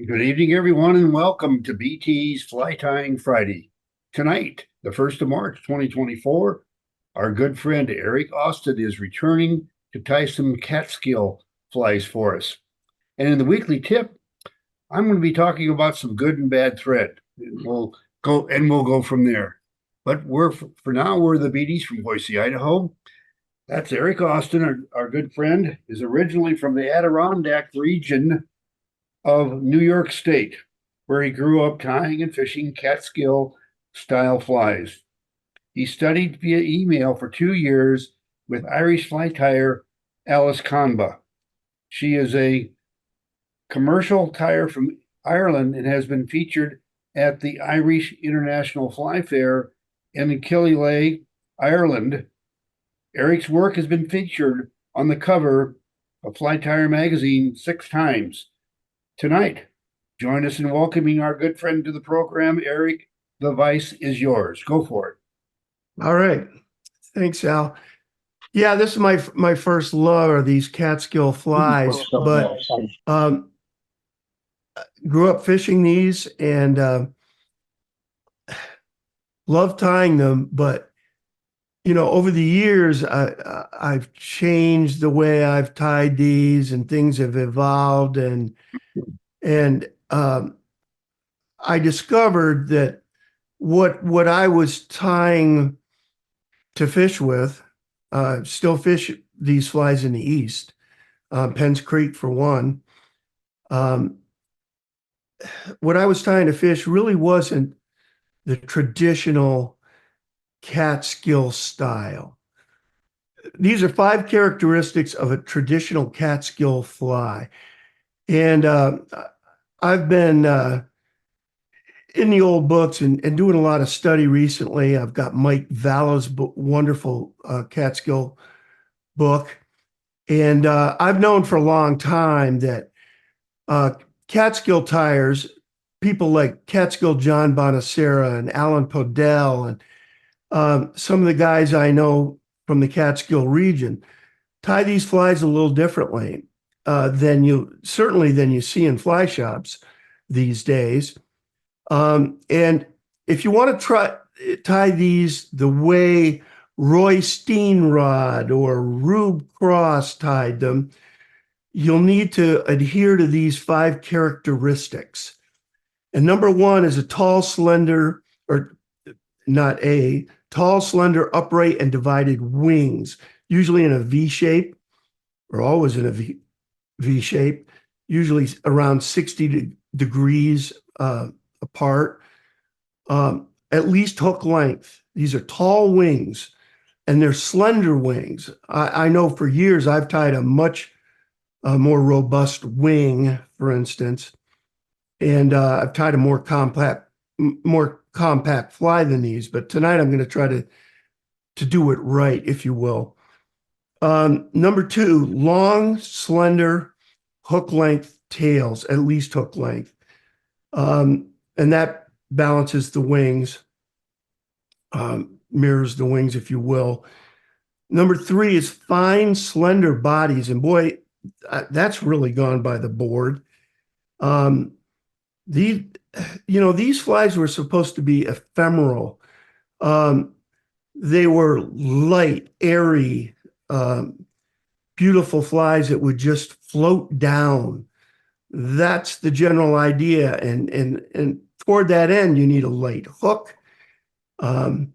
Good evening, everyone, and welcome to BT's Fly Tying Friday. Tonight, the 1st of March, 2024, our good friend Eric Austin is returning to tie some Catskill flies for us. And in the weekly tip, I'm going to be talking about some good and bad thread. We'll go from there. But for now, we're the Beatties from Boise, Idaho. That's Eric Austin, our good friend, is originally from the Adirondack region of New York State, where he grew up tying and fishing Catskill-style flies. He studied via email for 2 years with Irish fly tyer Alice Conba. She is a commercial tyer from Ireland and has been featured at the Irish International Fly Fair in Cahill, Ireland. Eric's work has been featured on the cover of Fly Tyer magazine 6 times. Tonight, join us in welcoming our good friend to the program. Eric, the vice is yours. Go for it. All right. Thanks, Al. Yeah, this is my first love are these Catskill flies, but grew up fishing these and love tying them. But, over the years, I've changed the way I've tied these and things have evolved. And I discovered that what I was tying to fish with, still fish these flies in the East, Penns Creek for one. What I was tying to fish really wasn't the traditional Catskill style. These are 5 characteristics of a traditional Catskill fly. And I've been in the old books and doing a lot of study recently. I've got Mike Valla's wonderful Catskill book. And I've known for a long time that Catskill tyers, people like Catskill John Bonacera and Alan Podell and some of the guys I know from the Catskill region tie these flies a little differently than you see in fly shops these days. And if you want to tie these the way Roy Steenrod or Rube Cross tied them, you'll need to adhere to these 5 characteristics. And number 1 is tall, slender, upright, and divided wings, usually in a V shape, or always in a V shape, usually around 60 degrees apart, at least hook length. These are tall wings, and they're slender wings. I know for years I've tied a much more robust wing, for instance, and I've tied a more compact fly than these. But tonight I'm going to try to do it right, if you will. Number 2, long, slender, hook length tails, at least hook length. And that balances the wings, mirrors the wings, if you will. Number 3 is fine, slender bodies. And boy, that's really gone by the board. These flies were supposed to be ephemeral. They were light, airy, beautiful flies that would just float down. That's the general idea. And toward that end, you need a light hook. And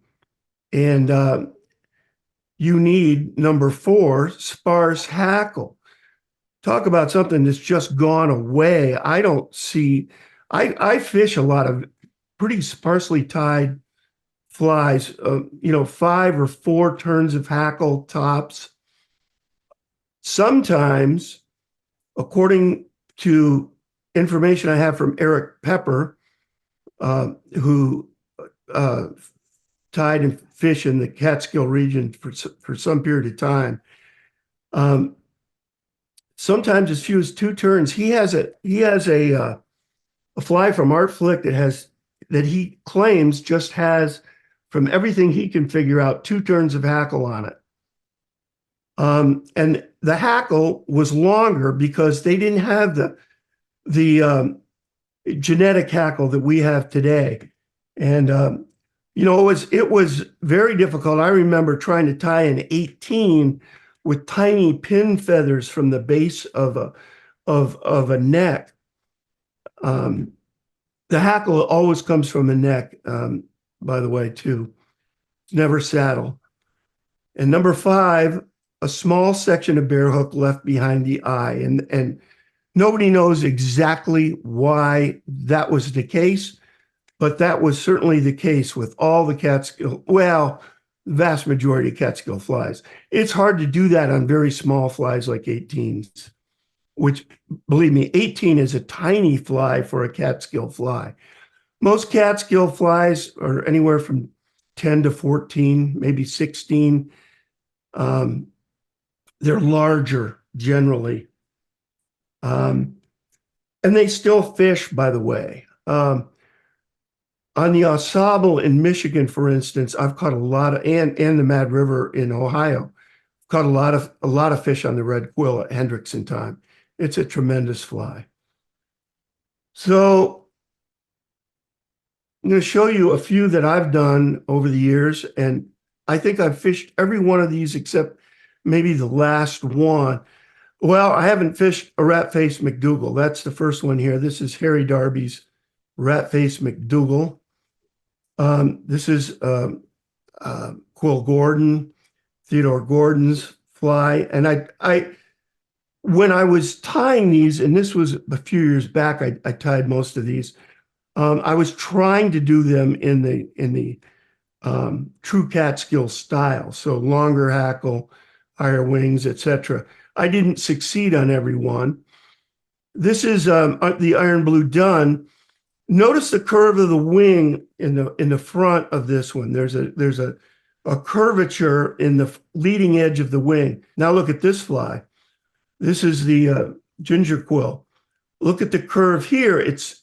you need, number 4, sparse hackle. Talk about something that's just gone away. I fish a lot of pretty sparsely tied flies, 5 or 4 turns of hackle tops. Sometimes, according to information I have from Eric Pepper, who tied and fished in the Catskill region for some period of time, sometimes as few as 2 turns. He has a fly from Art Flick that he claims just has, from everything he can figure out, 2 turns of hackle on it. And the hackle was longer because they didn't have the genetic hackle that we have today. And, it was very difficult. I remember trying to tie an 18 with tiny pin feathers from the base of a neck. The hackle always comes from a neck, by the way, too. It's never saddle. And number 5, a small section of bear hook left behind the eye. And nobody knows exactly why that was the case, but that was certainly the case with all the Catskill, well, the vast majority of Catskill flies. It's hard to do that on very small flies like 18s, which, believe me, 18 is a tiny fly for a Catskill fly. Most Catskill flies are anywhere from 10 to 14, maybe 16. They're larger generally. And they still fish, by the way. On the Au Sable in Michigan, for instance, I've caught a lot of, and the Mad River in Ohio, caught a lot of fish on the red quill at Hendrickson time. It's a tremendous fly. So I'm going to show you a few that I've done over the years, and I think I've fished every one of these except maybe the last one. Well, I haven't fished a rat-faced McDougal. That's the first one here. This is Harry Darby's rat-faced McDougal. This is Quill Gordon, Theodore Gordon's fly. And I when I was tying these, and this was a few years back, I tied most of these. I was trying to do them in the true Catskill style, so longer hackle, higher wings, etc. I didn't succeed on every one. This is the Iron Blue Dun. Notice the curve of the wing in the front of this one. There's a curvature in the leading edge of the wing. Now look at this fly. This is the ginger quill. Look at the curve here. It's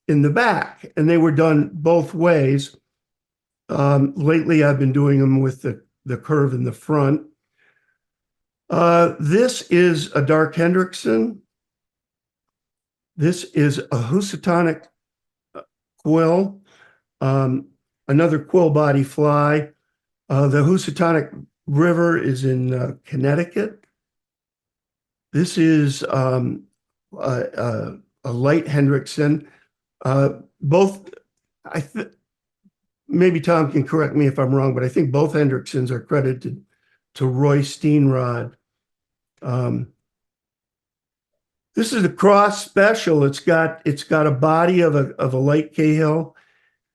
in the back, and they were done both ways. Lately, I've been doing them with the curve in the front. This is a dark Hendrickson. This is a Housatonic quill, another quill body fly. The Housatonic River is in Connecticut. This is a light Hendrickson. Both, maybe Tom can correct me if I'm wrong, but I think both Hendricksons are credited to Roy Steenrod. This is a cross special. It's got a body of a light Cahill,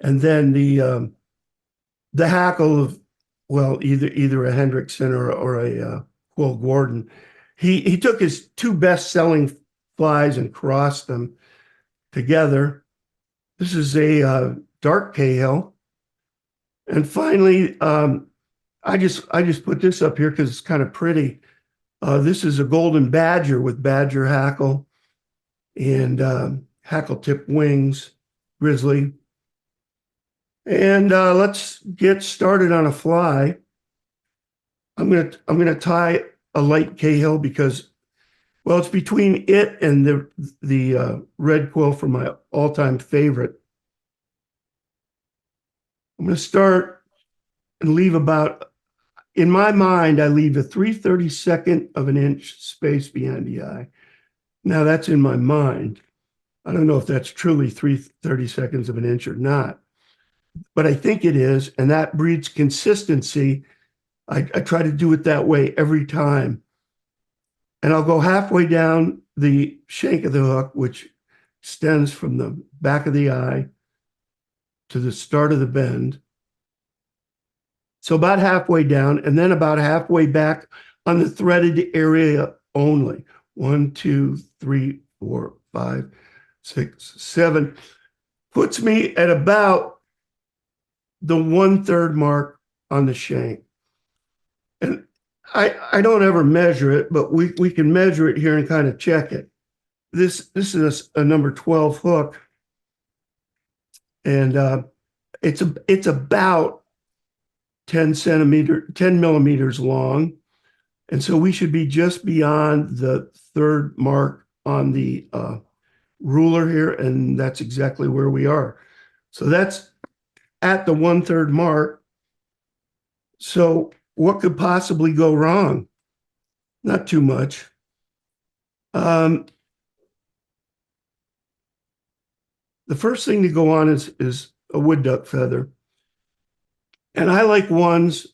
and then the hackle of, well, either a Hendrickson or a Quill Gordon. He took his 2 best-selling flies and crossed them together. This is a dark Cahill. And finally, I just put this up here because it's kind of pretty. This is a golden badger with badger hackle and hackle tip wings, grizzly. And let's get started on a fly. I'm gonna tie a light Cahill because, well, it's between it and the red quill for my all-time favorite. I'm going to start and leave about, in my mind, I leave a 3/32 of an inch space behind the eye. Now that's in my mind. I don't know if that's truly 3/32 of an inch or not, but I think it is, and that breeds consistency. I try to do it that way every time. And I'll go halfway down the shank of the hook, which extends from the back of the eye to the start of the bend. So about halfway down, and then about halfway back on the threaded area only. 1, 2, 3, 4, 5, 6, 7. Puts me at about the 1/3 mark on the shank. And I don't ever measure it, but we can measure it here and kind of check it. This is a number 12 hook, and it's about 10 millimeters long, and so we should be just beyond the 3rd mark on the ruler here, and that's exactly where we are. So that's at the 1/3 mark. So what could possibly go wrong? Not too much. The first thing to go on is a wood duck feather. And I like ones,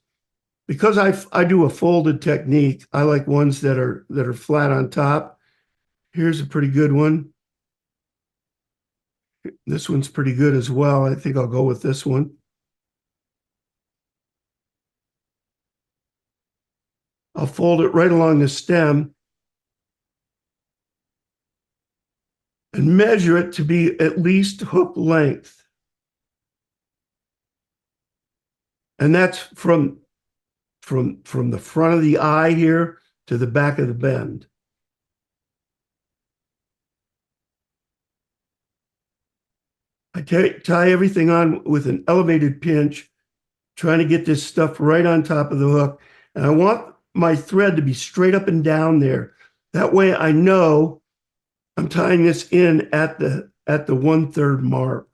because I do a folded technique, I like ones that are flat on top. Here's a pretty good one. This one's pretty good as well. I think I'll go with this one. I'll fold it right along the stem and measure it to be at least hook length. And that's from the front of the eye here to the back of the bend. I tie everything on with an elevated pinch, trying to get this stuff right on top of the hook. And I want my thread to be straight up and down there. That way I know I'm tying this in at the 1/3 mark.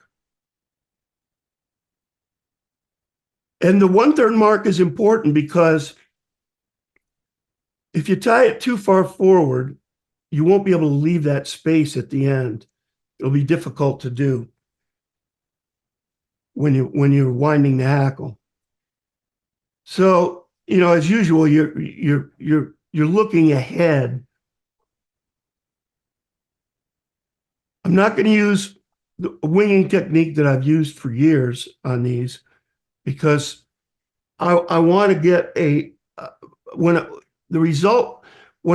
And the 1/3 mark is important because if you tie it too far forward, you won't be able to leave that space at the end. It'll be difficult to do when you're winding the hackle. So, as usual, you're looking ahead. I'm not going to use the winging technique that I've used for years on these, because I want to get when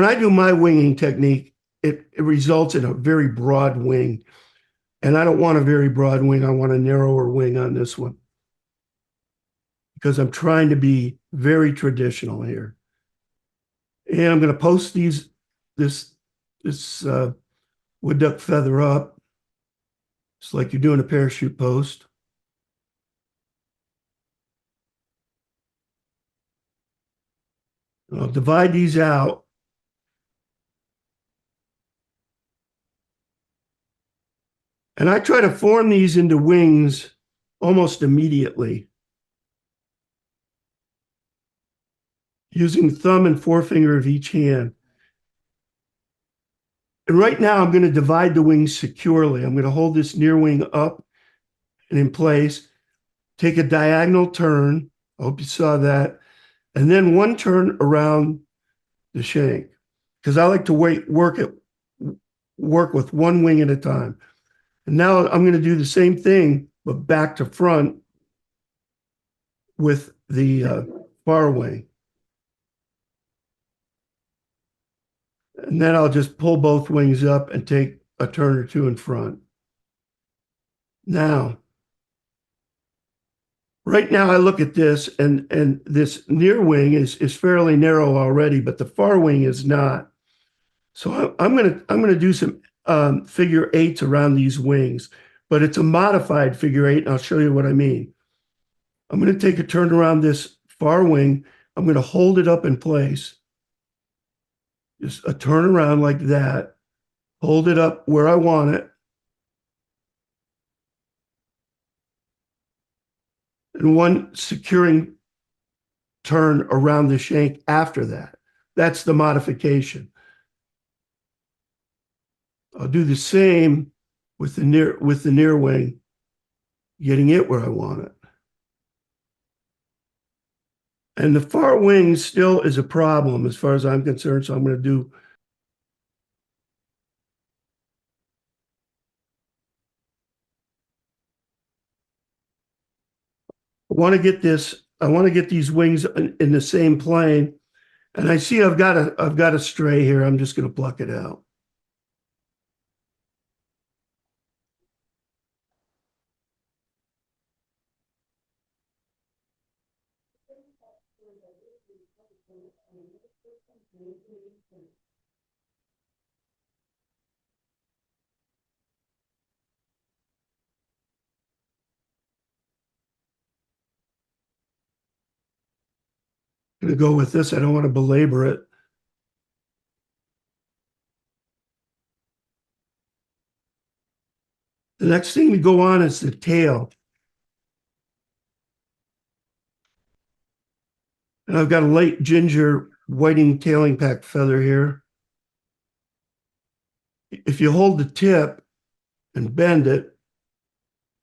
I do my winging technique, it results in a very broad wing. And I don't want a very broad wing. I want a narrower wing on this one, because I'm trying to be very traditional here. And I'm going to post this wood duck feather up. It's like you're doing a parachute post. And I'll divide these out. And I try to form these into wings almost immediately, using thumb and forefinger of each hand. And right now I'm going to divide the wings securely. I'm going to hold this near wing up and in place, take a diagonal turn. I hope you saw that. And then one turn around the shank, because I like to work with one wing at a time. And now I'm going to do the same thing, but back to front with the far wing. And then I'll just pull both wings up and take a turn or two in front. Now, right now I look at this, and this near wing is fairly narrow already, but the far wing is not. So I'm gonna do some figure eights around these wings, but it's a modified figure eight, and I'll show you what I mean. I'm going to take a turn around this far wing. I'm going to hold it up in place. Just a turn around like that. Hold it up where I want it. And one securing turn around the shank after that. That's the modification. I'll do the same with the near wing, getting it where I want it. And the far wing still is a problem as far as I'm concerned, so I'm going to do I want to get these wings in the same plane. And I see I've got a stray here. I'm just going to pluck it out. I'm going to go with this. I don't want to belabor it. The next thing to go on is the tail. And I've got a light ginger whiting tailing pack feather here. If you hold the tip and bend it,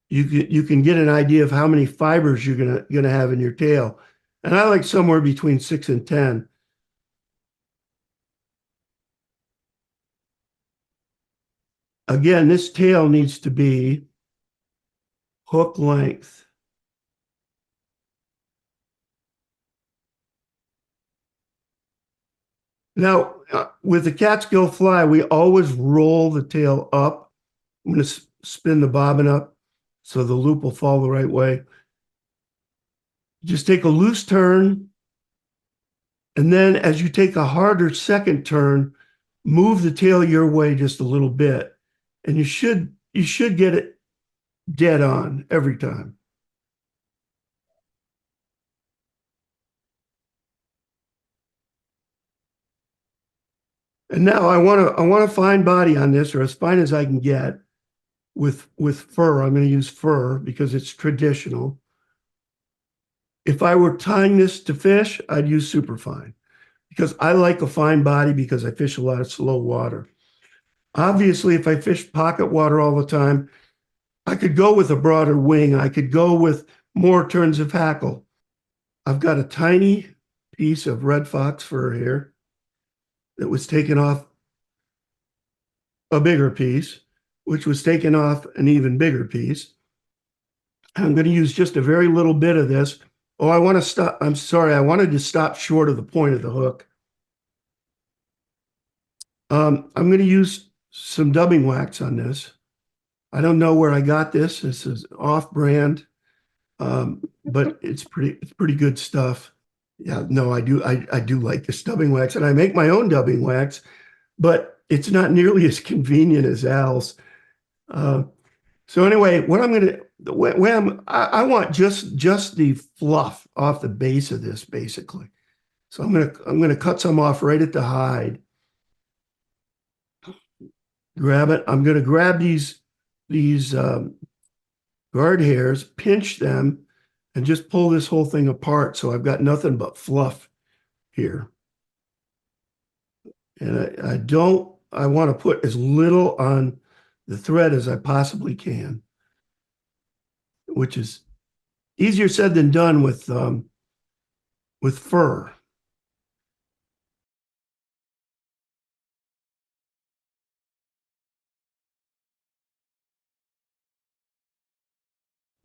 you can get an idea of how many fibers you're gonna have in your tail. And I like somewhere between 6 and 10. Again, this tail needs to be hook length. Now, with the Catskill fly, we always roll the tail up. I'm going to spin the bobbin up so the loop will fall the right way. Just take a loose turn, and then as you take a harder second turn, move the tail your way just a little bit, and you should get it dead on every time. And now I want a fine body on this, or as fine as I can get with fur. I'm going to use fur because it's traditional. If I were tying this to fish, I'd use superfine because I like a fine body because I fish a lot of slow water. Obviously, if I fish pocket water all the time, I could go with a broader wing. I could go with more turns of hackle. I've got a tiny piece of red fox fur here that was taken off a bigger piece, which was taken off an even bigger piece. I'm going to use just a very little bit of this. Oh, I want to stop. I'm sorry. I wanted to stop short of the point of the hook. I'm going to use some dubbing wax on this. I don't know where I got this. This is off brand, but it's pretty good stuff. Yeah, no, I do like this dubbing wax, and I make my own dubbing wax, but it's not nearly as convenient as Al's. So anyway, what I'm going to, I want just the fluff off the base of this, basically. So I'm going to cut some off right at the hide. Grab it. I'm going to grab these guard hairs, pinch them, and just pull this whole thing apart. So I've got nothing but fluff here. And I want to put as little on the thread as I possibly can, which is easier said than done with fur.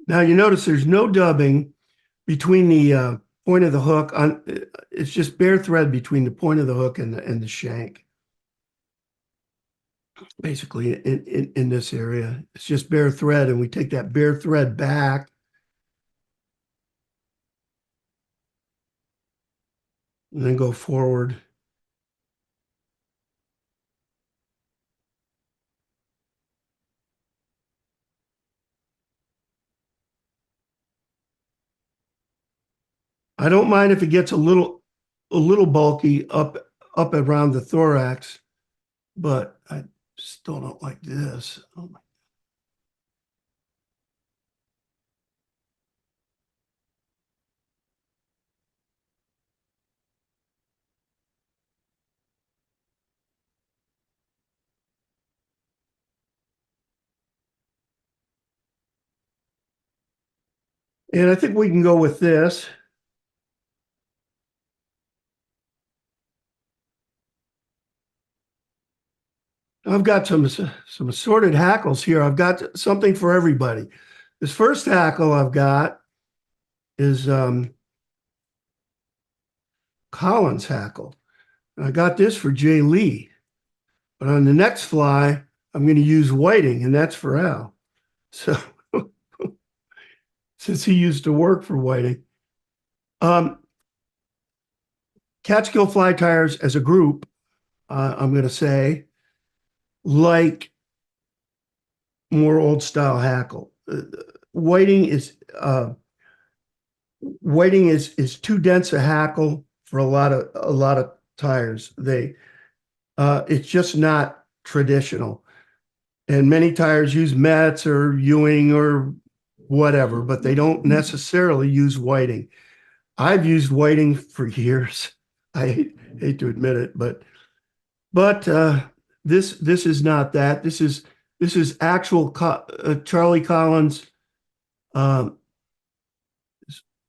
Now you notice there's no dubbing between the point of the hook on. It's just bare thread between the point of the hook and the shank. Basically, in this area, it's just bare thread, and we take that bare thread back. And then go forward. I don't mind if it gets a little bulky up around the thorax, but I still don't like this. Oh my. And I think we can go with this. I've got some assorted hackles here. I've got something for everybody. This first hackle I've got is Collins hackle. And I got this for Jay Lee. But on the next fly, I'm going to use whiting, and that's for Al. So since he used to work for whiting. Catskill fly tires as a group, I'm going to say, like more old style hackle. Whiting is too dense a hackle for a lot of tires. It's just not traditional. And many tyers use Metz or Ewing or whatever, but they don't necessarily use whiting. I've used whiting for years. I hate to admit it, but this is not that. This is actual Charlie Collins um,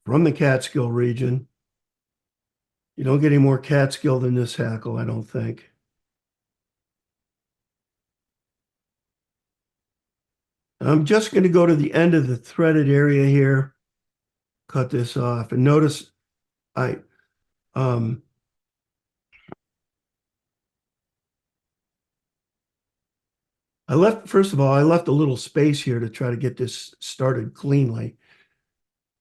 from the Catskill region. You don't get any more Catskill than this hackle, I don't think. I'm just going to go to the end of the threaded area here, cut this off, and notice I um, first of all, I left a little space here to try to get this started cleanly.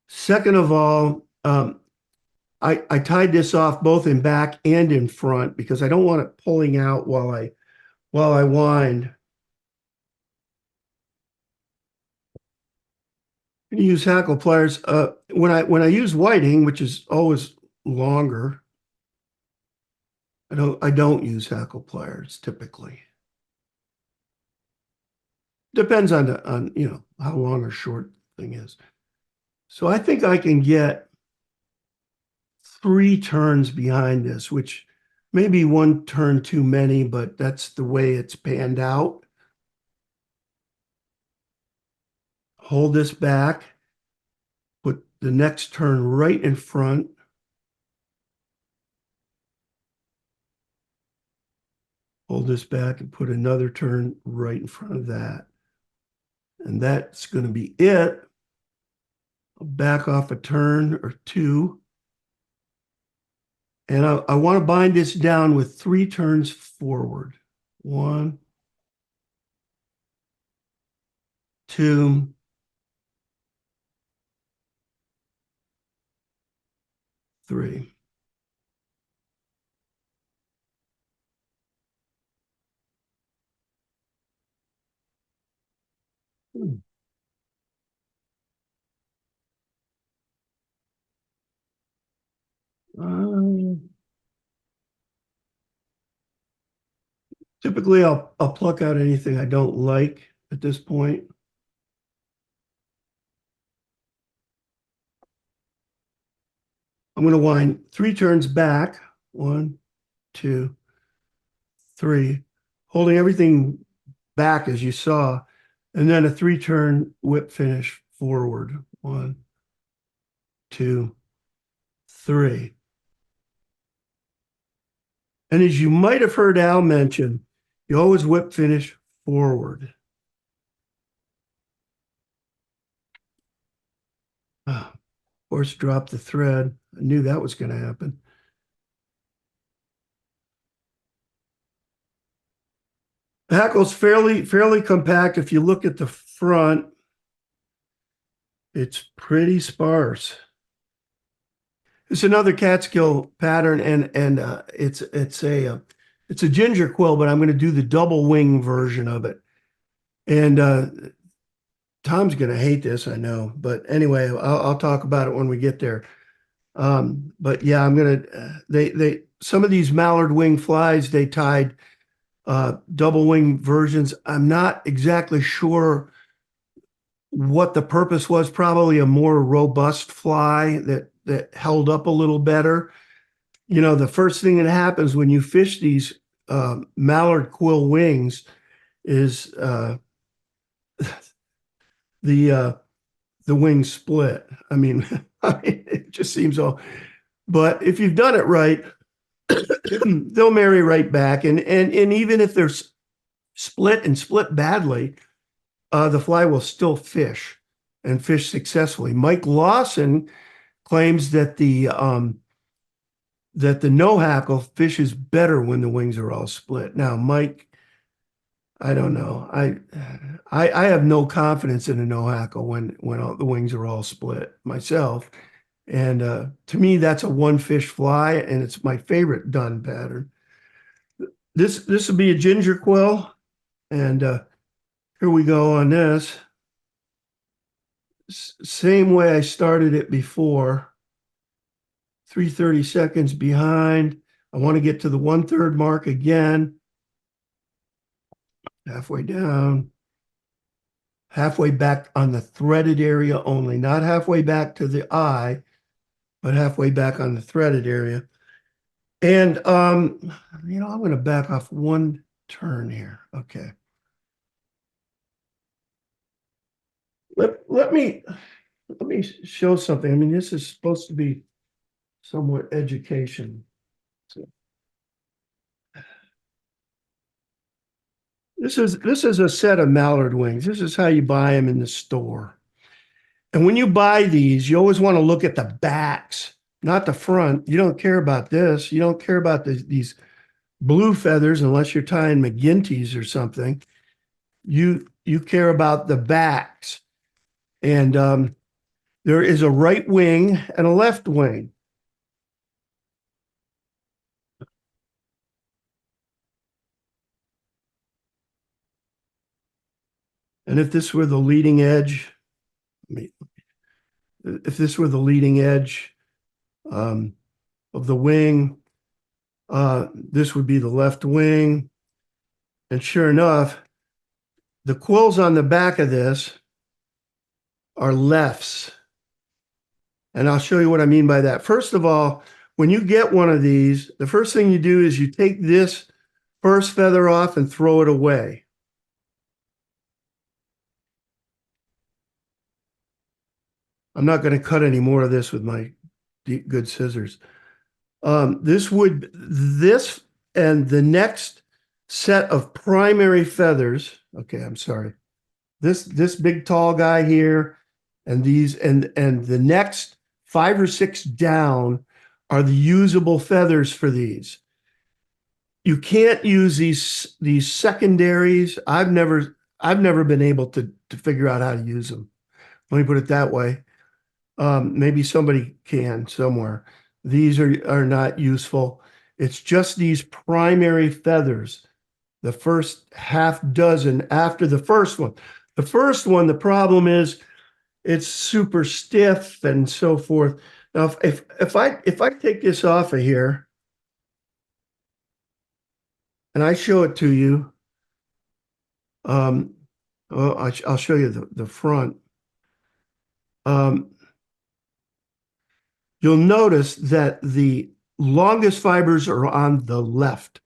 Second of all, I tied this off both in back and in front because I don't want it pulling out while I wind. You use hackle pliers. When I use whiting, which is always longer, I don't use hackle pliers typically. Depends on you know how long or short the thing is. So I think I can get 3 turns behind this, which may be 1 turn too many, but that's the way it's panned out. Hold this back, put the next turn right in front. Hold this back and put another turn right in front of that. And that's going to be it. I'll back off a turn or 2. And I want to bind this down with 3 turns forward. 1, 2, 3. Typically, I'll pluck out anything I don't like at this point. I'm going to wind 3 turns back. 1, 2, 3, holding everything back as you saw, and then a 3-turn whip finish forward. 1, 2, 3. And as you might have heard Al mention, you always whip finish forward. Of course, drop the thread. I knew that was going to happen. The hackle's fairly compact. If you look at the front, it's pretty sparse. It's another Catskill pattern, and it's a ginger quill, but I'm going to do the double wing version of it. And Tom's going to hate this, I know, but anyway, I'll talk about it when we get there. But yeah, I'm going to some of these mallard wing flies they tied double wing versions. I'm not exactly sure what the purpose was. Probably a more robust fly that held up a little better. You know, the first thing that happens when you fish these mallard quill wings is the wings split. I mean, it just seems all. But if you've done it right, they'll marry right back. And even if they're split and split badly, the fly will still fish and fish successfully. Mike Lawson claims that the no hackle fishes better when the wings are all split. Now, Mike, I don't know. I have no confidence in a no hackle when all the wings are all split myself. And to me, that's a one fish fly, and it's my favorite done pattern. This will be a ginger quill, and here we go on this. Same way I started it before. 3/30 seconds behind. I want to get to the 1/3 mark again. halfway down, halfway back on the threaded area only, not halfway back to the eye, but halfway back on the threaded area. And, I'm going to back off one turn here. Okay. Let me show something. I mean, this is supposed to be somewhat education. So this is a set of mallard wings. This is how you buy them in the store. And when you buy these, you always want to look at the backs, not the front. You don't care about this. You don't care about these blue feathers unless you're tying McGinty's or something. You care about the backs. And there is a right wing and a left wing. And if this were the leading edge, if this were the leading edge of the wing, this would be the left wing. And sure enough, the quills on the back of this are lefts. And I'll show you what I mean by that. First of all, when you get one of these, the first thing you do is you take this first feather off and throw it away. I'm not going to cut any more of this with my good scissors. This and the next set of primary feathers. Okay, I'm sorry. This big tall guy here, and these and the next 5 or 6 down are the usable feathers for these. You can't use these secondaries. I've never been able to figure out how to use them. Let me put it that way. Maybe somebody can somewhere. These are not useful. It's just these primary feathers, the first half dozen after the first one. The first one, the problem is it's super stiff and so forth. Now, if I take this off of here and I show it to you, well, I'll show you the front. You'll notice that the longest fibers are on the left.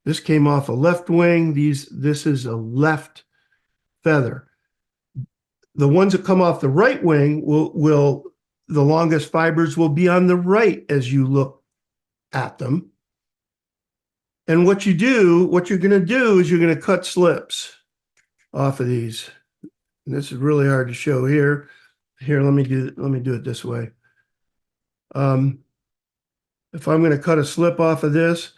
This came off a left wing. This is a left feather. The ones that come off the right wing the longest fibers will be on the right as you look at them. And what you're going to do is you're going to cut slips off of these. And this is really hard to show here. Here, let me do it this way. If I'm going to cut a slip off of this,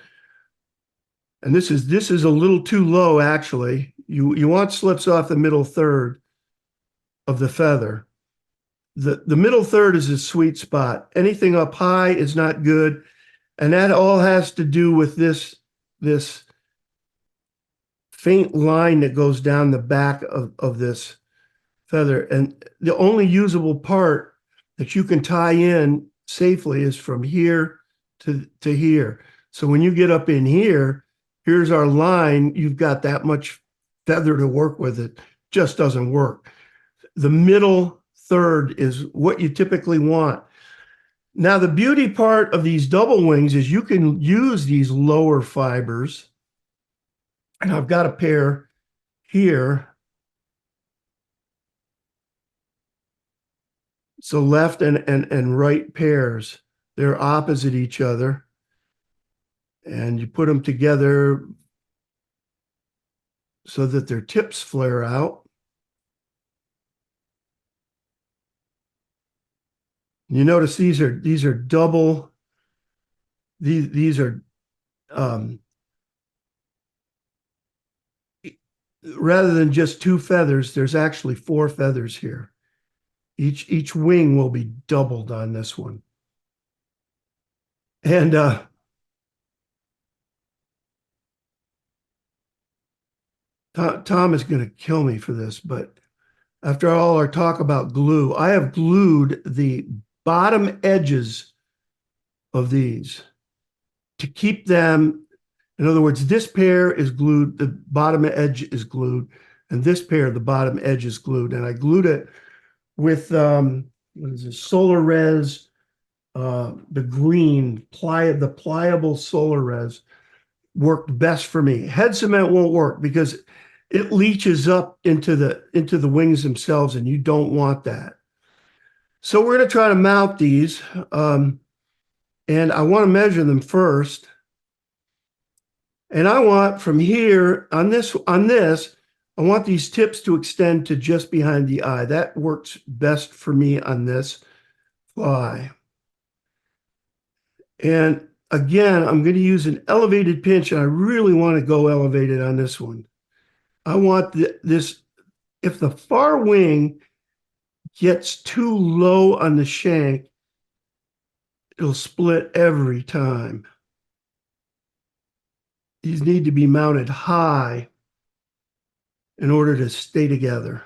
and this is a little too low actually. You want slips off the middle third of the feather. The middle third is a sweet spot. Anything up high is not good, and that all has to do with this faint line that goes down the back of this feather. And the only usable part that you can tie in safely is from here to here. So when you get up in here, here's our line. You've got that much feather to work with. It just doesn't work. The middle third is what you typically want. Now, the beauty part of these double wings is you can use these lower fibers. And I've got a pair here. So left and right pairs, they're opposite each other. And you put them together so that their tips flare out. You notice these are double. These are rather than just 2 feathers, there's actually 4 feathers here. Each wing will be doubled on this one. And Tom is going to kill me for this, but after all our talk about glue, I have glued the bottom edges of these to keep them In other words, this pair is glued, the bottom edge is glued, and this pair, the bottom edge is glued. And I glued it with what is this, Solar Res, the green, the pliable Solar Res worked best for me. Head cement won't work because it leaches up into the wings themselves, and you don't want that. So we're going to try to mount these, and I want to measure them first. And I want from here on this, I want these tips to extend to just behind the eye. That works best for me on this fly. And again, I'm going to use an elevated pinch, and I really want to go elevated on this one. I want this, if the far wing gets too low on the shank, it'll split every time. These need to be mounted high in order to stay together.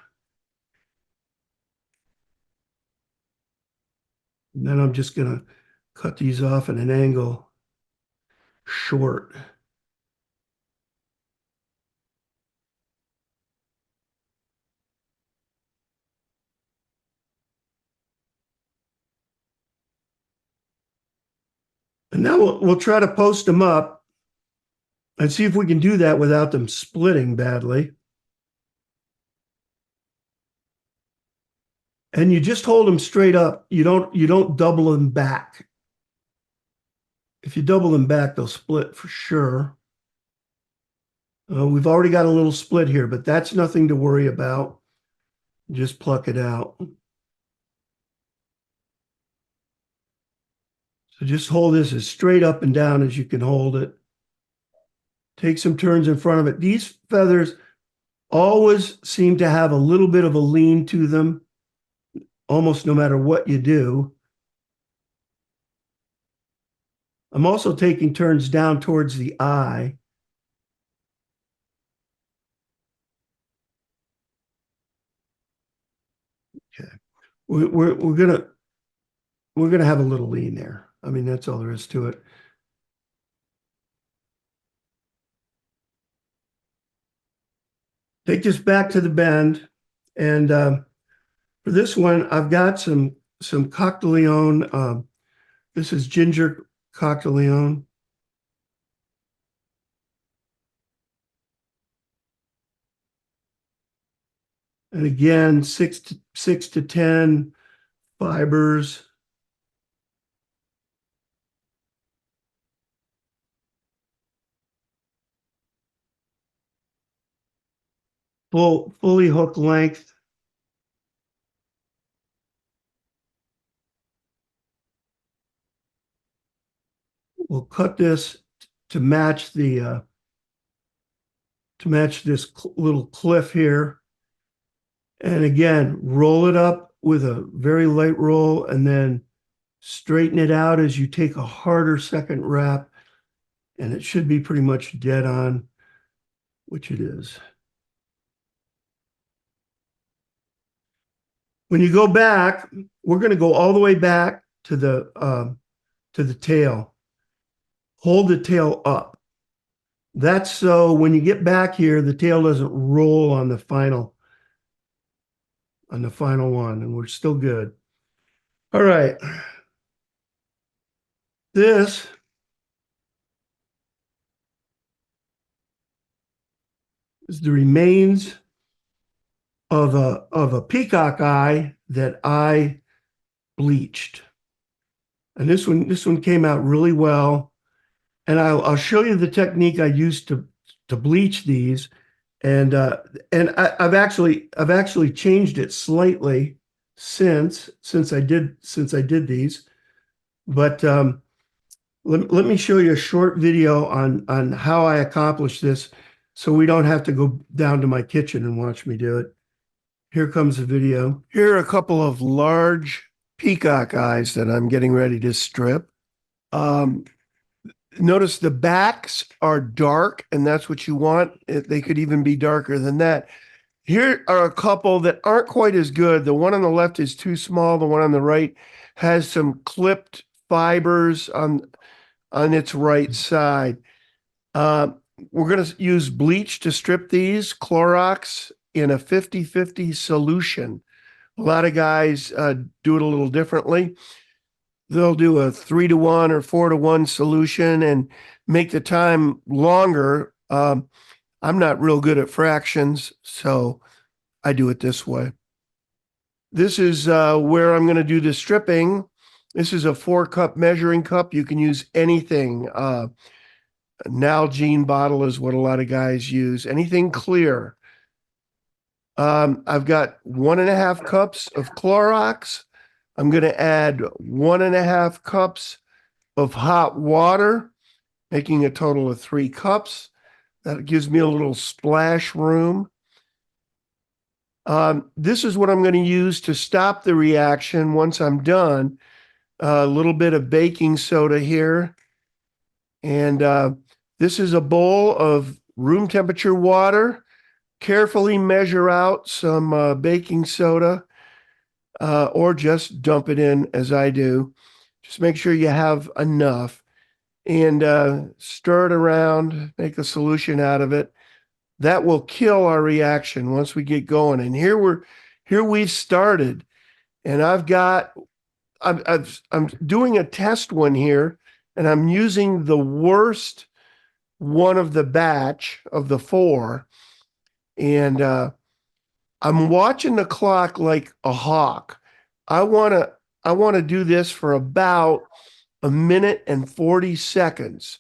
And then I'm just going to cut these off at an angle short. And now we'll try to post them up and see if we can do that without them splitting badly. And you just hold them straight up. You don't double them back. If you double them back, they'll split for sure. We've already got a little split here, but that's nothing to worry about. Just pluck it out. So just hold this as straight up and down as you can hold it. Take some turns in front of it. These feathers always seem to have a little bit of a lean to them, almost no matter what you do. I'm also taking turns down towards the eye. Okay. We're gonna have a little lean there. I mean, that's all there is to it. Take this back to the bend, and for this one, I've got some Coq de Leon. This is ginger Coq de Leon. And again, 6 to 10 fibers. Fully hook length. We'll cut this to match the this little cliff here. And again, roll it up with a very light roll and then straighten it out as you take a harder second wrap. And it should be pretty much dead on, which it is. When you go back, we're going to go all the way back to the tail. Hold the tail up. That's so when you get back here, the tail doesn't roll on the final one, and we're still good. All right. This is the remains of a peacock eye that I bleached. And this one came out really well. And I'll show you the technique I used to bleach these. And I've actually changed it slightly since I did these. But let me show you a short video on how I accomplished this, so we don't have to go down to my kitchen and watch me do it. Here comes the video. Here are a couple of large peacock eyes that I'm getting ready to strip. Notice the backs are dark, and that's what you want. They could even be darker than that. Here are a couple that aren't quite as good. The one on the left is too small. The one on the right has some clipped fibers on its right side. Uh, we're going to use bleach to strip these, Clorox in a 50-50 solution. A lot of guys do it a little differently. They'll do a 3-to-1 or 4-to-1 solution and make the time longer. I'm not real good at fractions, so I do it this way. This is where I'm going to do the stripping. This is a 4-cup measuring cup. You can use anything. Nalgene bottle is what a lot of guys use. Anything clear. I've got 1.5 cups of Clorox. I'm going to add 1.5 cups of hot water, making a total of 3 cups. That gives me a little splash room. This is what I'm going to use to stop the reaction once I'm done. A little bit of baking soda here. And this is a bowl of room temperature water. Carefully measure out some baking soda or just dump it in as I do. Just make sure you have enough and stir it around, make a solution out of it. That will kill our reaction once we get going. And here we've started, and I'm doing a test one here, and I'm using the worst one of the batch of the 4, and I'm watching the clock like a hawk. I want to do this for about 1 minute and 40 seconds.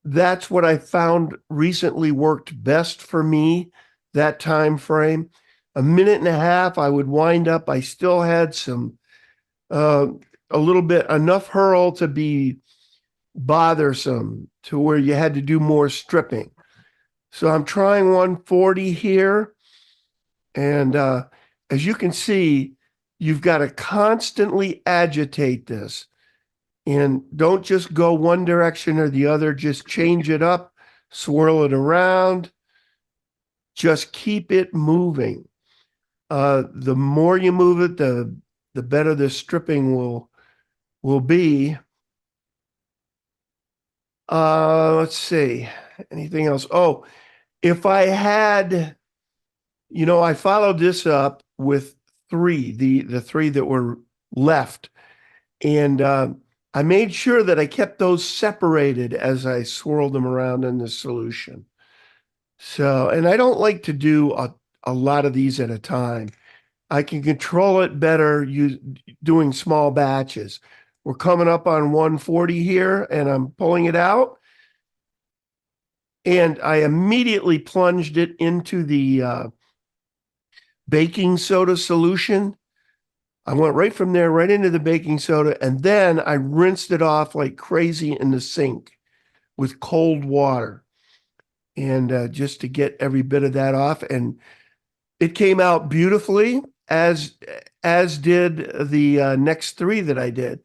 That's what I found recently worked best for me, that time frame. 1.5 minutes, I would wind up. I still had some, a little bit, enough hurl to be bothersome to where you had to do more stripping. So I'm trying 140 here. And as you can see, you've got to constantly agitate this. And don't just go one direction or the other. Just change it up, swirl it around. Just keep it moving. The more you move it, the better the stripping will be. Let's see. Anything else? Oh, if I had, I followed this up with 3, the 3 that were left. And I made sure that I kept those separated as I swirled them around in the solution. So, and I don't like to do a lot of these at a time. I can control it better doing small batches. We're coming up on 140 here, and I'm pulling it out. And I immediately plunged it into the baking soda solution. I went right from there, right into the baking soda, and then I rinsed it off like crazy in the sink with cold water. And just to get every bit of that off. And it came out beautifully, as did the next 3 that I did.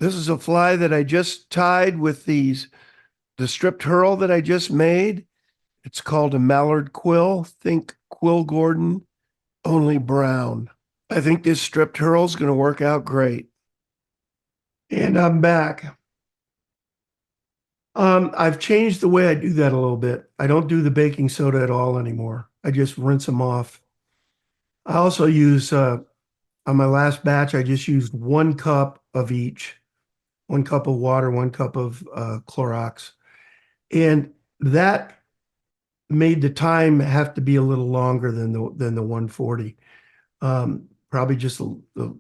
This is a fly that I just tied with the stripped hurl that I just made. It's called a mallard quill. Think Quill Gordon, only brown. I think this stripped hurl is going to work out great. And I'm back. I've changed the way I do that a little bit. I don't do the baking soda at all anymore. I just rinse them off. I also use, on my last batch, I just used 1 cup of each. 1 cup of water, 1 cup of Clorox. And that made the time have to be a little longer than the 140. Probably just the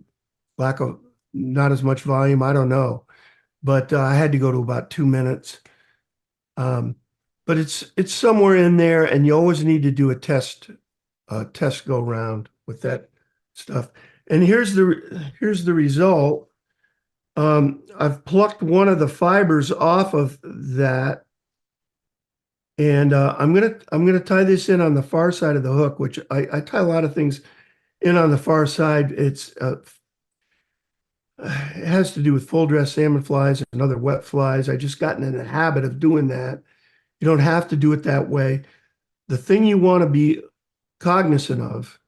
lack of, not as much volume, I don't know. But I had to go to about 2 minutes. But it's somewhere in there, and you always need to do a test go round with that stuff. And here's the result. I've plucked one of the fibers off of that, and I'm gonna tie this in on the far side of the hook, which I tie a lot of things in on the far side. It has to do with full dress salmon flies and other wet flies. I just gotten in the habit of doing that. You don't have to do it that way. The thing you want to be cognizant of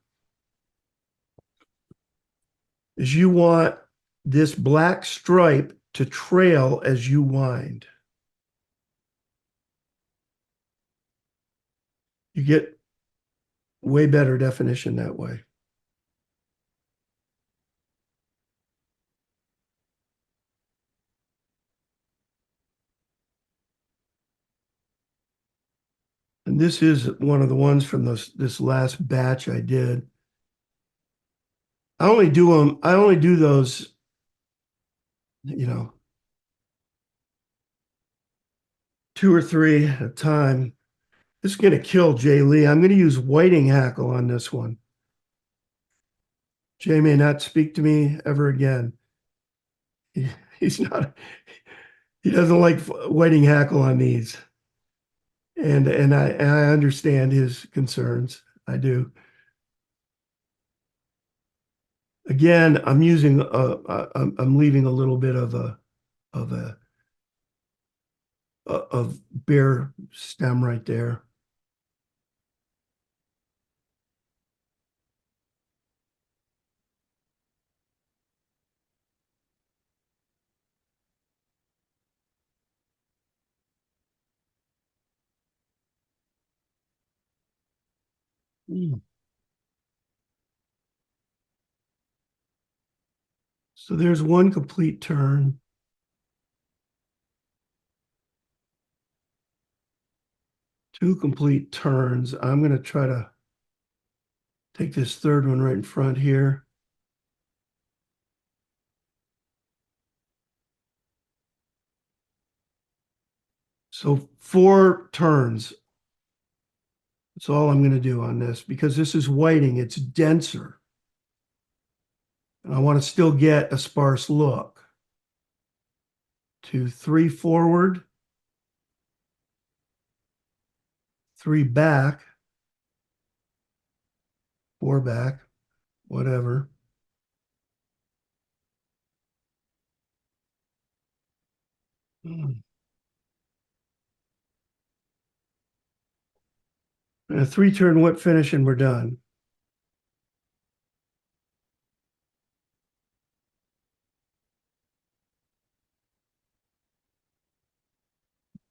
is you want this black stripe to trail as you wind. You get way better definition that way. And this is one of the ones from this last batch I did. I only do those, you know, 2 or 3 at a time. This is going to kill Jay Lee. I'm going to use whiting hackle on this one. Jay may not speak to me ever again. He's not, he doesn't like whiting hackle on these. And I understand his concerns. I do. Again, I'm using I'm leaving a little bit of bare stem right there. So there's one complete turn. Two complete turns. I'm going to try to take this third one right in front here. So 4 turns. That's all I'm going to do on this because this is whiting. It's denser. And I want to still get a sparse look. 2, 3 forward. 3 back. 4 back. Whatever. And a 3-turn whip finish and we're done.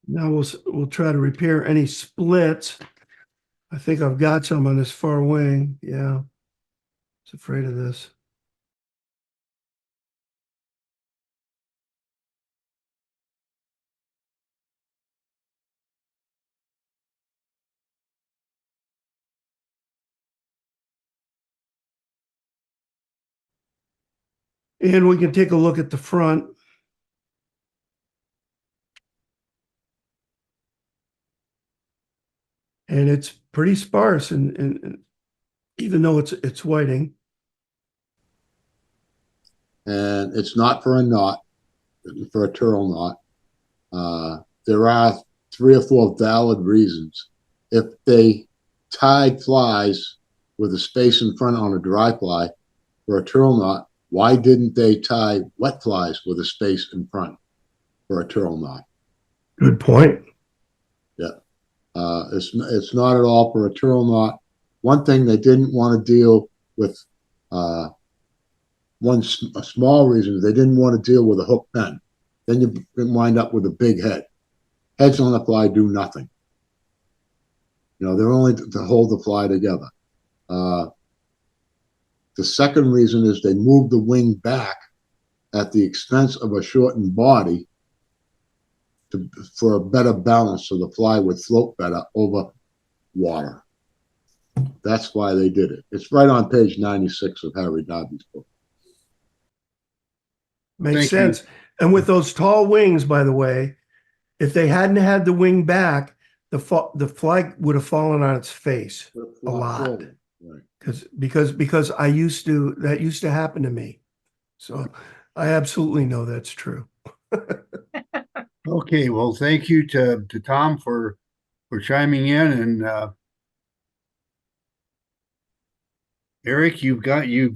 Now we'll try to repair any splits. I think I've got some on this far wing. Yeah. I was afraid of this. And we can take a look at the front. And it's pretty sparse, and even though it's whiting. And it's not for a knot, for a turtle knot. There are 3 or 4 valid reasons. If they tied flies with a space in front on a dry fly for a turtle knot, why didn't they tie wet flies with a space in front for a turtle knot? Good point. Yeah. It's not at all for a turtle knot. One thing they didn't want to deal with, a small reason, they didn't want to deal with a hook pen. Then you wind up with a big head. Heads on the fly do nothing. You know, they're only to hold the fly together. The second reason is they moved the wing back at the expense of a shortened body for a better balance so the fly would float better over water. That's why they did it. It's right on page 96 of Harry Dobbin's book. Makes sense. And with those tall wings, by the way, if they hadn't had the wing back, the fly would have fallen on its face a lot. Right. Because that used to happen to me. So I absolutely know that's true. Okay, well, thank you to Tom for chiming in, and Eric, you've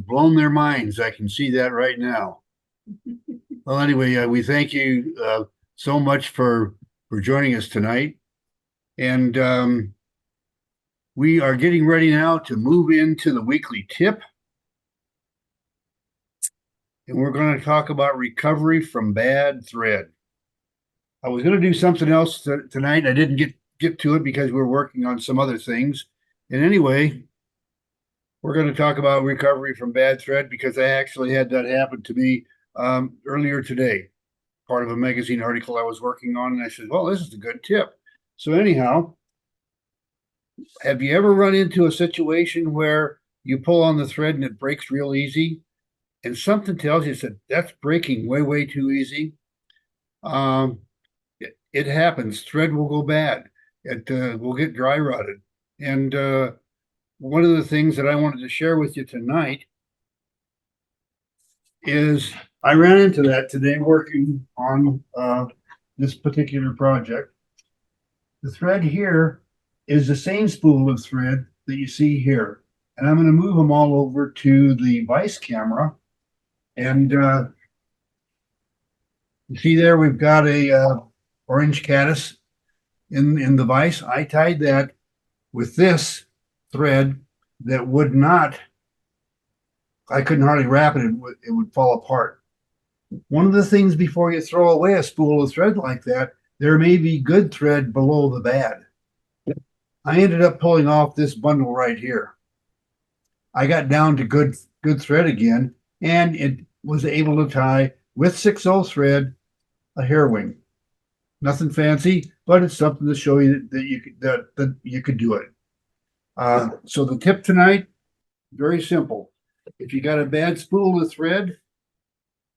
blown their minds. I can see that right now. Well, anyway, we thank you so much for joining us tonight, and we are getting ready now to move into the weekly tip, and we're going to talk about recovery from bad thread. I was going to do something else tonight. I didn't get get to it because we're working on some other things. And anyway, we're going to talk about recovery from bad thread because I actually had that happen to me earlier today, part of a magazine article I was working on. And I said, well, this is a good tip. So anyhow, have you ever run into a situation where you pull on the thread and it breaks real easy? And something tells you that that's breaking way, way too easy. It happens. Thread will go bad. It will get dry rotted. And one of the things that I wanted to share with you tonight is I ran into that today working on this particular project. The thread here is the same spool of thread that you see here. And I'm going to move them all over to the vice camera. And you see there, we've got a orange caddis in the vise. I tied that with this thread that would not, I couldn't hardly wrap it, it would fall apart. One of the things before you throw away a spool of thread like that, there may be good thread below the bad. I ended up pulling off this bundle right here. I got down to good thread again, and it was able to tie with 6/0 thread a hair wing. Nothing fancy, but it's something to show you that you could do it. So the tip tonight, very simple. If you got a bad spool of thread,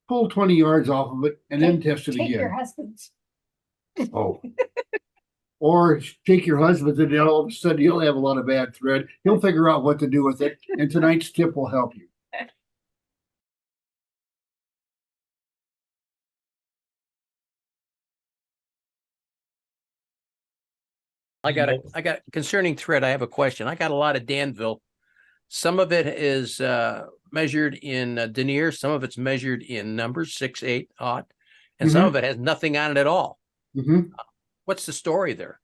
pull 20 yards off of it and then test it Take your again. husband's. Oh. Or take your husband and all of a sudden he'll have a lot of bad thread. He'll figure out what to do with it. And tonight's tip will help you. I got concerning thread. I have a question. I got a lot of Danville. Some of it is measured in denier. Some of it's measured in numbers, 6, 8, odd, and some of it has nothing on it at all. What's the story there?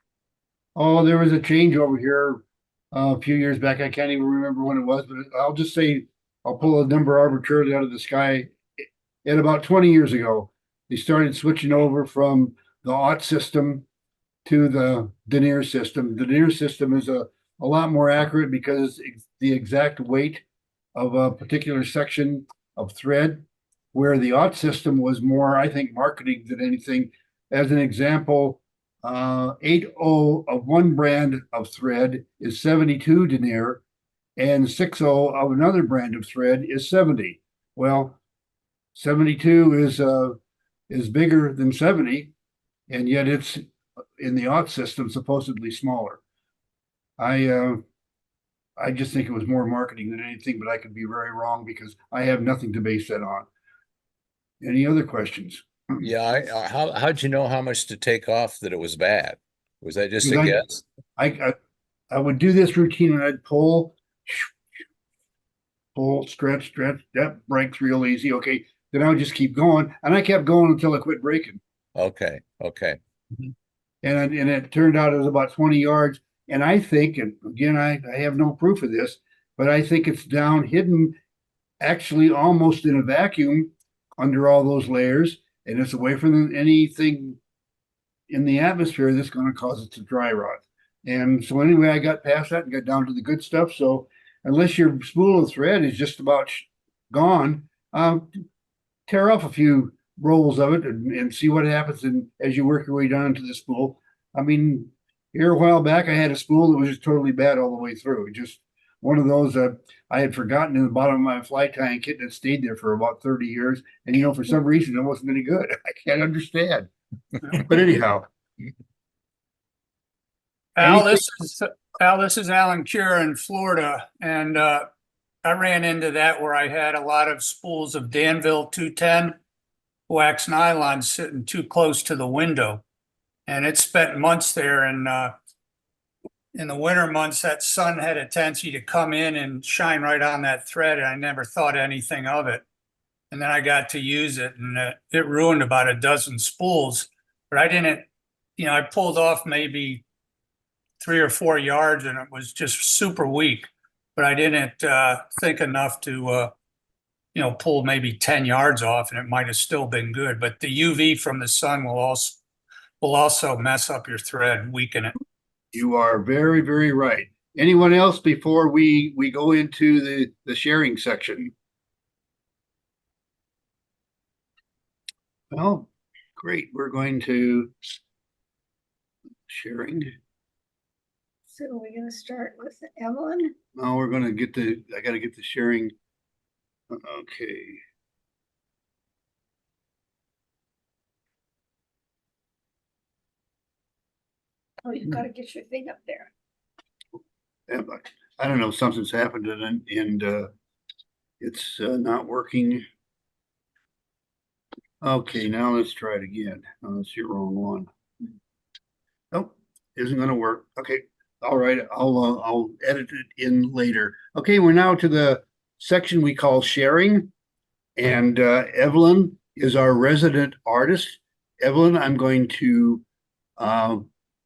Oh, there was a change over here a few years back. I can't even remember when it was, but I'll just say I'll pull a number arbitrarily out of the sky. And about 20 years ago, they started switching over from the aught system to the denier system. The denier system is a lot more accurate because it's the exact weight of a particular section of thread, where the aught system was more, I think, marketing than anything. As an example, 8/0 of one brand of thread is 72 denier, and 6/0 of another brand of thread is 70. Well, 72 is bigger than 70, and yet it's in the aught system supposedly smaller. I just think it was more marketing than anything, but I could be very wrong because I have nothing to base that on. Any other questions? Yeah, how'd you know how much to take off that it was bad? Was that just a Because guess? I would do this routine and I'd pull, stretch, that breaks real easy. Okay. Then I would just keep going. And I kept going until it quit breaking. Okay. And it turned out it was about 20 yards. And I think, and again, I have no proof of this, but I think it's down hidden actually almost in a vacuum under all those layers. And it's away from anything in the atmosphere that's going to cause it to dry rot. And so anyway, I got past that and got down to the good stuff. So unless your spool of thread is just about gone, tear off a few rolls of it and see what happens as you work your way down to the spool. I mean, here a while back, I had a spool that was just totally bad all the way through. Just one of those I had forgotten in the bottom of my fly tying kit that stayed there for about 30 years. And, for some reason, it wasn't any good. I can't understand. But anyhow. Al, this is Alan Cura in Florida. And I ran into that where I had a lot of spools of Danville 210 wax nylon sitting too close to the window. And it spent months there. And in the winter months, that sun had a tendency to come in and shine right on that thread. And I never thought anything of it. And then I got to use it and it ruined about a dozen spools. But I didn't, I pulled off maybe 3 or 4 yards and it was just super weak. But I didn't think enough to, pull maybe 10 yards off and it might have still been good. But the UV from the sun will also mess up your thread, weaken it. You are very, very right. Anyone else before we go into the sharing section? Well, great. We're going to sharing. So we're gonna start with Evelyn. Now we're going to get I got to get the sharing. Okay. Oh, you've got to get your thing up there. Yeah, but I don't know, something's happened and it's not working. Okay, now let's try it again. Oh, that's the wrong one. Nope, isn't gonna work. Okay, all right, I'll edit it in later. Okay, we're now to the section we call sharing. And Evelyn is our resident artist. Evelyn, I'm going to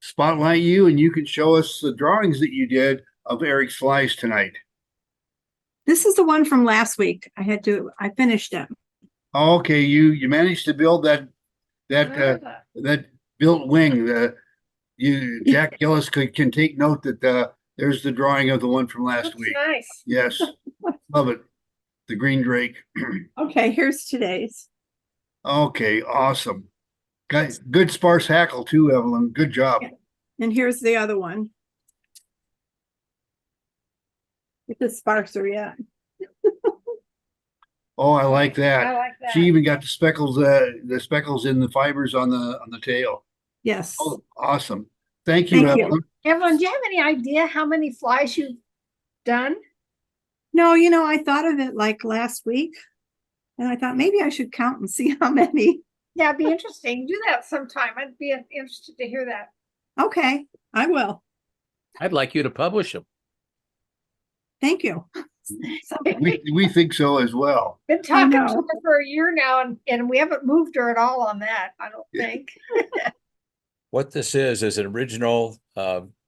spotlight you and you can show us the drawings that you did of Eric's flies tonight. This is the one from last week. I finished it. Okay, you managed to build that built wing. Jack Gillis can take note that there's the drawing of the one from last Looks week. nice. Yes, love it. The green drake. Okay, here's today's. Okay, awesome. Good sparse hackle too, Evelyn. Good job. And here's the other one. It's a sparser yet. Oh, I like that. I like that. She even got the speckles in the fibers on the tail. Yes. Oh, awesome. Thank you, Thank you. Evelyn. Evelyn, do you have any idea how many flies you've done? No, I thought of it like last week. And I thought maybe I should count and see how many. Yeah, it'd be interesting. Do that sometime. I'd be interested to hear that. Okay, I will. I'd like you to publish them. Thank you. We think so as well. Been talking to know. her for a year now and we haven't moved her at all on that, I don't think. What this is an original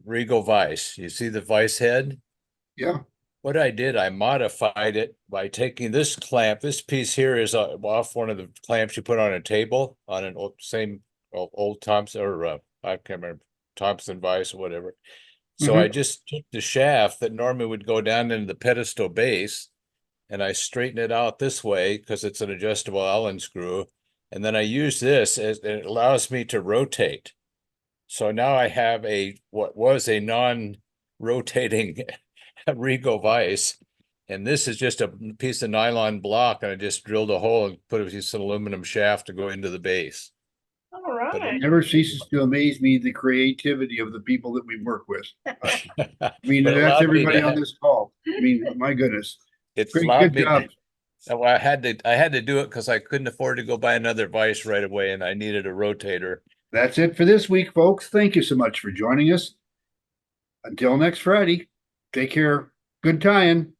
Regal vise. You see the vise head? Yeah. What I did, I modified it by taking this clamp. This piece here is off one of the clamps you put on a table on an old Thompson or I can't remember, Thompson vise or whatever. So I just took the shaft that normally would go down into the pedestal base and I straighten it out this way because it's an adjustable Allen screw. And then I use this as it allows me to rotate. So now I have what was a non-rotating Regal vise, and this is just a piece of nylon block, and I just drilled a hole and put a piece of aluminum shaft to go into the base. All It right. never ceases to amaze me the creativity of the people that we work with. I mean, But it that's allowed me everybody to on have- this call. I mean, my goodness. It Great, allowed good me job. well, I had to do it because I couldn't afford to go buy another vise right away, and I needed a rotator. That's it for this week, folks. Thank you so much for joining us. Until next Friday, take care. Good tying.